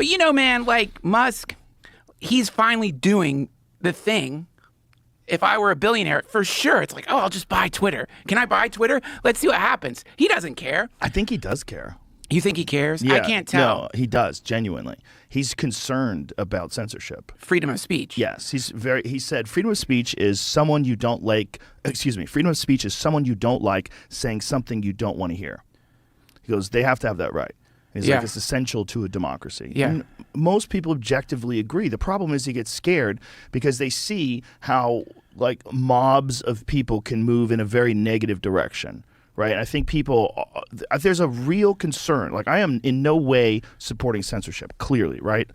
But man, like Musk, he's finally doing the thing. If I were a billionaire, for sure, it's like, oh, I'll just buy Twitter. Can I buy Twitter? Let's see what happens. He doesn't care. I think he does care. You think he cares? Yeah, I can't tell. No, he does, genuinely. He's concerned about censorship. Freedom of speech. Yes, he said freedom of speech is someone you don't like, freedom of speech is someone you don't like saying something you don't want to hear. He goes, they have to have that right. He's like, it's essential to a democracy. Yeah. And most people objectively agree. The problem is he gets scared because they see how like mobs of people can move in a very negative direction. Right. I think there's a real concern. Like I am in no way supporting censorship, clearly. Right.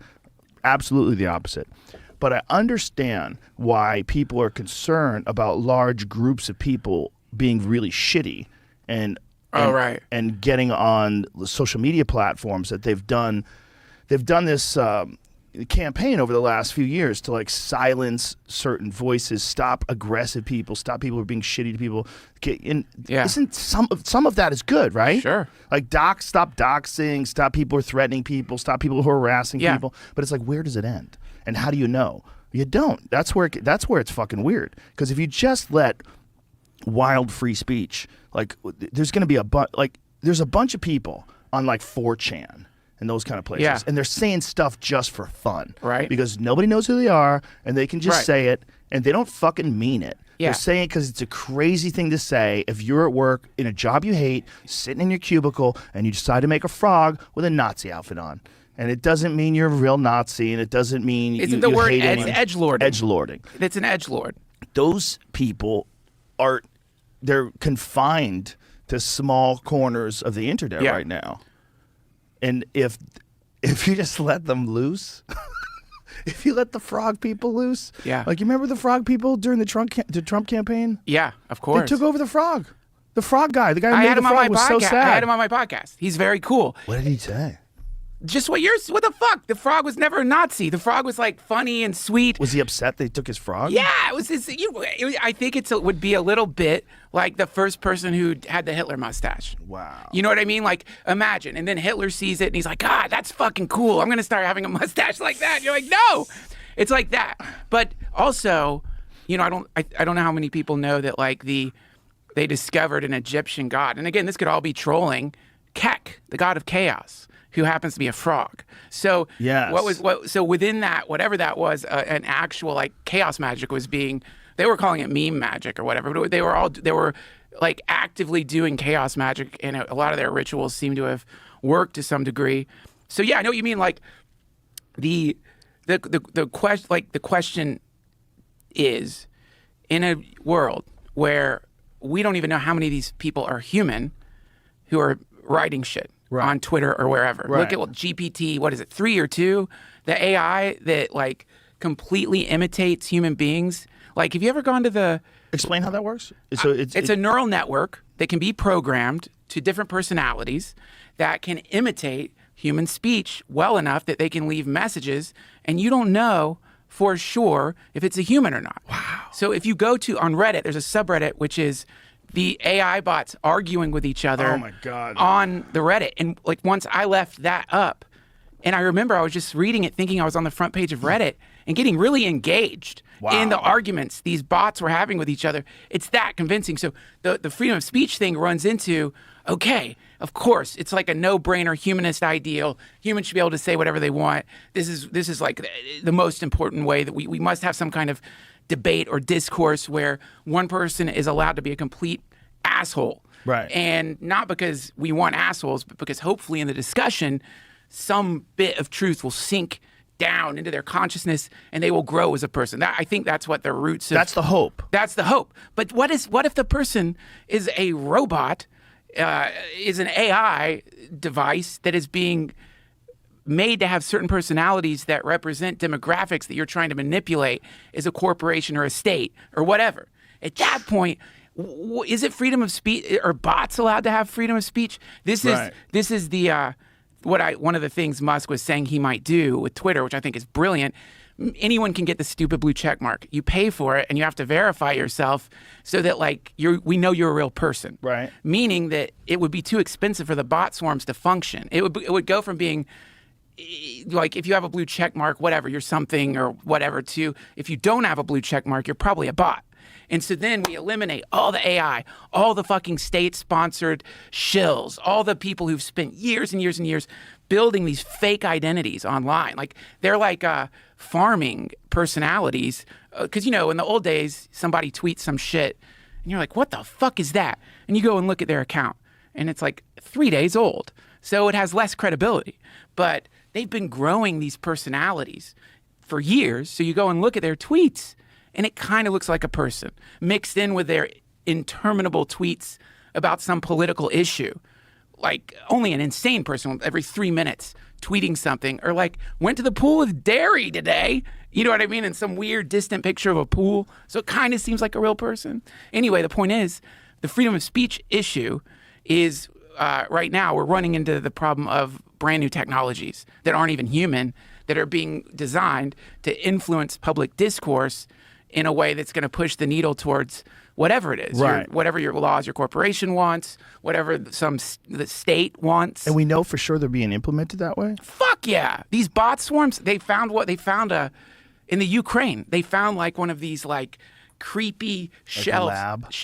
Absolutely the opposite. But I understand why people are concerned about large groups of people being really shitty and getting on the social media platforms that they've done this campaign over the last few years to like silence certain voices, stop aggressive people, stop people from being shitty to people. Isn't some of that is good, right? Sure. Like stop doxing, stop people who are threatening people, stop people who are harassing people. But it's like, where does it end? And how do you know? You don't. That's where it's fucking weird. Because if you just let wild free speech, like there's going to be there's a bunch of people on like 4chan and those kind of places, and they're saying stuff just for fun, right? Because nobody knows who they are, and they can just say it, and they don't fucking mean it. They're saying it because it's a crazy thing to say if you're at work in a job you hate, sitting in your cubicle, and you decide to make a frog with a Nazi outfit on. And it doesn't mean you're a real Nazi, and it doesn't mean you hate anyone. It's edgelording. Edgelording. It's an edgelord. Those people they're confined to small corners of the internet right now. And if you just let them loose, if you let the frog people loose, like you remember the frog people during the Trump campaign? Yeah, of course. They took over the frog. The frog guy, the guy who made the frog was so sad. I had him on my podcast. He's very cool. What did he say? Just what the fuck? The frog was never a Nazi. The frog was like funny and sweet. Was he upset they took his frog? Yeah, it was. I think it would be a little bit like the first person who had the Hitler mustache. Wow. You know what I mean? Like imagine, and then Hitler sees it and he's like, God, that's fucking cool. I'm gonna start having a mustache like that. And you're like, no, it's like that. But also, I don't know how many people know that like they discovered an Egyptian god, and again, this could all be trolling. Kek, the god of chaos, who happens to be a frog. So so within that, whatever that was, an actual like chaos magic was being, they were calling it meme magic or whatever, but they were like actively doing chaos magic, and a lot of their rituals seem to have worked to some degree. So yeah, I know what you mean. Like the question is, in a world where we don't even know how many of these people are human who are writing shit on Twitter or wherever. Look at GPT, what is it, 3 or 2? The AI that like completely imitates human beings. Like, have you ever gone to the... Explain how that works. So it's a neural network that can be programmed to different personalities that can imitate human speech well enough that they can leave messages, and you don't know for sure if it's a human or not. Wow. So if you go on Reddit, there's a subreddit which is the AI bots arguing with each other on the Reddit. And like once I left that up, and I remember I was just reading it thinking I was on the front page of Reddit and getting really engaged in the arguments these bots were having with each other. It's that convincing. So the freedom of speech thing runs into, okay, of course, it's like a no-brainer humanist ideal. Humans should be able to say whatever they want. This is like the most important way that we must have some kind of debate or discourse where one person is allowed to be a complete asshole. Right. And not because we want assholes, but because hopefully in the discussion, some bit of truth will sink down into their consciousness and they will grow as a person. I think that's what the roots of... That's the hope. That's the hope. But what if the person is a robot, is an AI device that is being made to have certain personalities that represent demographics that you're trying to manipulate as a corporation or a state or whatever? At that point, is it freedom of speech? Are bots allowed to have freedom of speech? This is the one of the things Musk was saying he might do with Twitter, which I think is brilliant. Anyone can get the stupid blue check mark. You pay for it, and you have to verify yourself so that like we know you're a real person. Right. Meaning that it would be too expensive for the bot swarms to function. It would go from being like if you have a blue check mark, whatever, you're something or whatever too. If you don't have a blue check mark, you're probably a bot. And so then we eliminate all the AI, all the fucking state-sponsored shills, all the people who've spent years and years and years building these fake identities online. Like they're like farming personalities. Because, in the old days, somebody tweets some shit and you're like, what the fuck is that? And you go and look at their account and it's like 3 days old. So it has less credibility. But they've been growing these personalities for years. So you go and look at their tweets and it kind of looks like a person mixed in with their interminable tweets about some political issue. Like only an insane person every 3 minutes tweeting something, or like went to the pool with dairy today. You know what I mean? And some weird distant picture of a pool. So it kind of seems like a real person. Anyway, the point is the freedom of speech issue is right now we're running into the problem of brand new technologies that aren't even human, that are being designed to influence public discourse in a way that's going to push the needle towards whatever it is, right. Whatever your laws your corporation wants, whatever the state wants. And we know for sure they're being implemented that way? Fuck yeah. These bot swarms, they found in the Ukraine, they found like one of these like creepy shells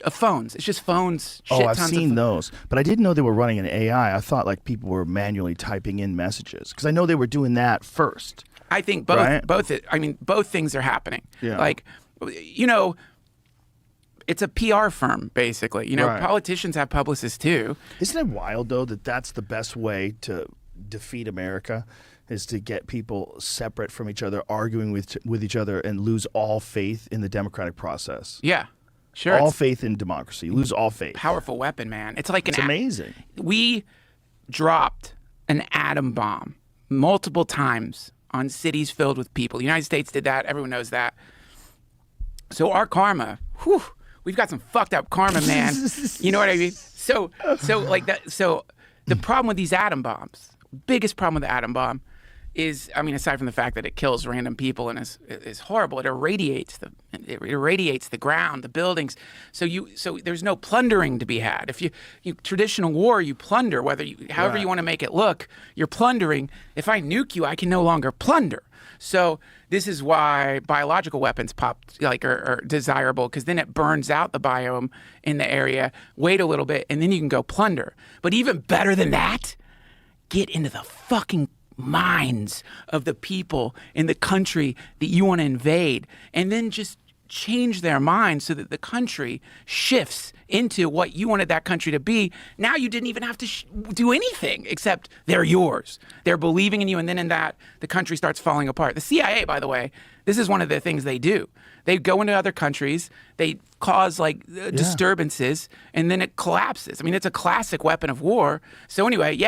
of phones. It's just phones. I've seen those. But I didn't know they were running an AI. I thought like people were manually typing in messages because I know they were doing that first. I think both things are happening. Yeah. Like, it's a PR firm, basically. Right. Politicians have publicists too. Isn't it wild, though, that that's the best way to defeat America is to get people separate from each other, arguing with each other, and lose all faith in the democratic process? Yeah, sure. All faith in democracy. Lose all faith. Powerful weapon, man. It's like it's amazing. We dropped an atom bomb multiple times on cities filled with people. The United States did that. Everyone knows that. So our karma, we've got some fucked up karma, man. You know what I mean? So the problem with these atom bombs, biggest problem with the atom bomb is, aside from the fact that it kills random people and is horrible, it irradiates the ground, the buildings. So there's no plundering to be had. If you traditional war, you plunder, however you want to make it look, you're plundering. If I nuke you, I can no longer plunder. So this is why biological weapons are desirable, because then it burns out the biome in the area. Wait a little bit, and then you can go plunder. But even better than that, get into the fucking minds of the people in the country that you want to invade, and then just change their minds so that the country shifts into what you wanted that country to be. Now you didn't even have to do anything except they're yours. They're believing in you, and then in that, the country starts falling apart. The CIA, by the way, this is one of the things they do. They go into other countries, they cause disturbances, and then it collapses. It's a classic weapon of war. So anyway,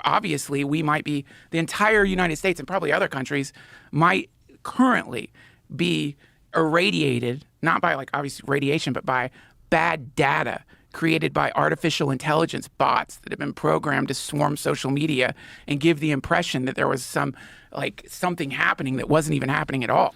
obviously we might be, the entire United States and probably other countries might currently be irradiated, not by obviously radiation, but by bad data created by artificial intelligence bots that have been programmed to swarm social media and give the impression that there was something happening that wasn't even happening at all.